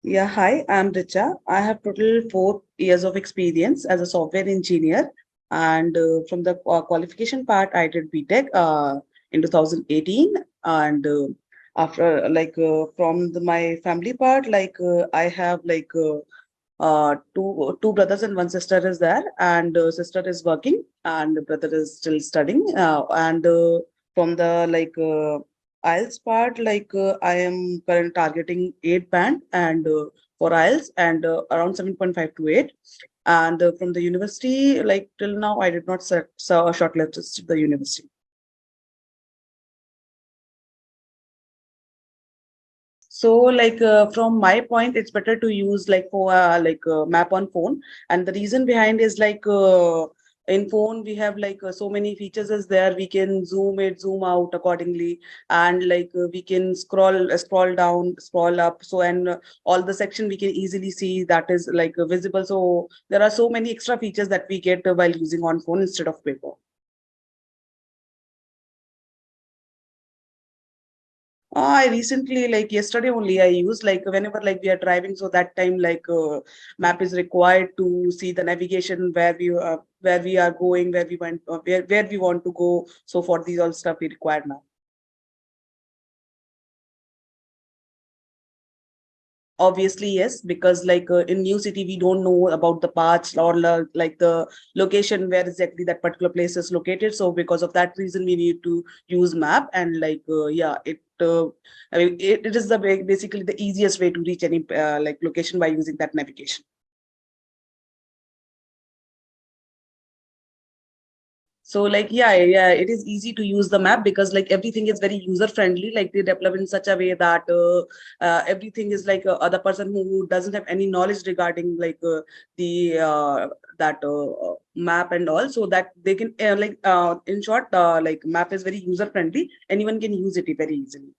Yeah, hi, I'm Richa. I have total 4 years of experience as a software engineer. And from the qualification part, I did BTech in 2018. And after, from my family part, I have two brothers and one sister is there, and sister is working, and brother is still studying. And from the IELTS part, I am current targeting 8 band and for IELTS and around 7.5 to 8. And from the university, like till now, I did not set so shortlist the university. So from my point, it's better to use for map on phone. And the reason behind is in phone we have so many features is there. We can zoom it, zoom out accordingly, and we can scroll down, scroll up. So and all the section we can easily see that is visible. So there are so many extra features that we get while using on phone instead of paper. I recently, like yesterday only, I used whenever we are driving. So that time, map is required to see the navigation where we are going, where we went, where we want to go. So for these all stuff, we require map. Obviously, yes, because in new city, we don't know about the paths or the location where exactly that particular place is located. So because of that reason, we need to use map. And yeah, I mean, it is the basically the easiest way to reach any location by using that navigation. So yeah, it is easy to use the map because everything is very user friendly. Like they develop in such a way that everything is other person who doesn't have any knowledge regarding the that map and all, so that they can in short, map is very user friendly. Anyone can use it very easily.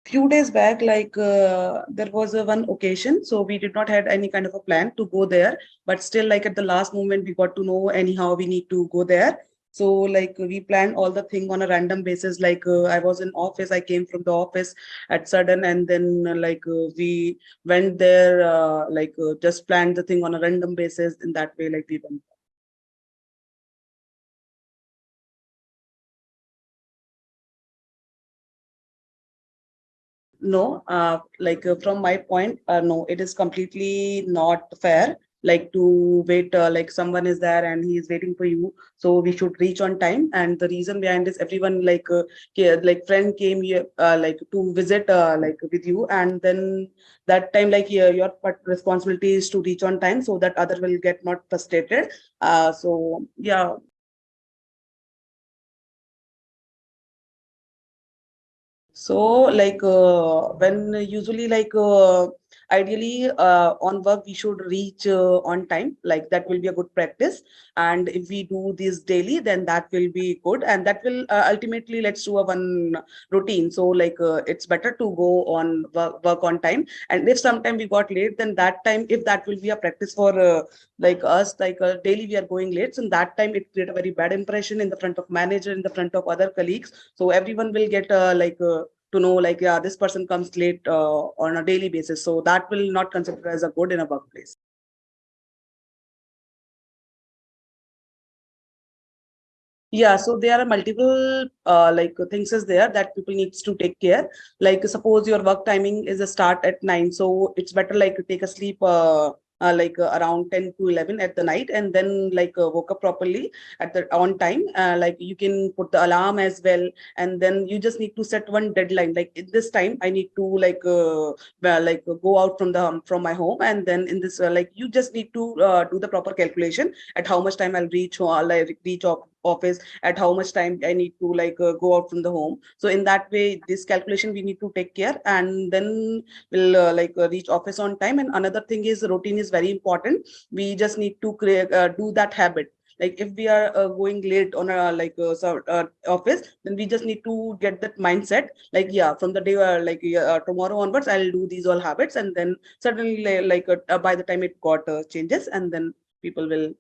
Few days back, there was a one occasion, so we did not had any kind of a plan to go there, but still at the last moment we got to know anyhow we need to go there. So we planned all the thing on a random basis. I was in office, I came from the office at sudden, and then we went there, just planned the thing on a random basis. In that way, we went. No, from my point, no, it is completely not fair. Like to wait, someone is there and he is waiting for you. So we should reach on time. And the reason behind is everyone friend came here to visit with you, and then that time your responsibility is to reach on time so that other will get not frustrated. So yeah. So when usually ideally on work we should reach on time. Like that will be a good practice. And if we do this daily, then that will be good, and that will ultimately let's do a one routine. So it's better to go on work on time. And if sometime we got late, then that time, if that will be a practice for us, daily we are going late, so in that time it create a very bad impression in the front of manager, in the front of other colleagues. So everyone will get to know yeah, this person comes late on a daily basis, so that will not consider as a good in a workplace. Yeah, so there are multiple things is there that people needs to take care. Like suppose your work timing is a start at 9, so it's better to take a sleep around 10 to 11 at the night, and then woke up properly at the on time. You can put the alarm as well, and then you just need to set one deadline. Like in this time, I need to go out from my home, and then in this you just need to do the proper calculation at how much time I'll reach reach office, at how much time I need to go out from the home. So in that way, this calculation we need to take care, and then we'll reach office on time. And another thing is routine is very important. We just need to create do that habit. Like if we are going late on a office, then we just need to get that mindset. Like yeah, from the day tomorrow onwards, I'll do these all habits, and then suddenly by the time it got changes, and then people will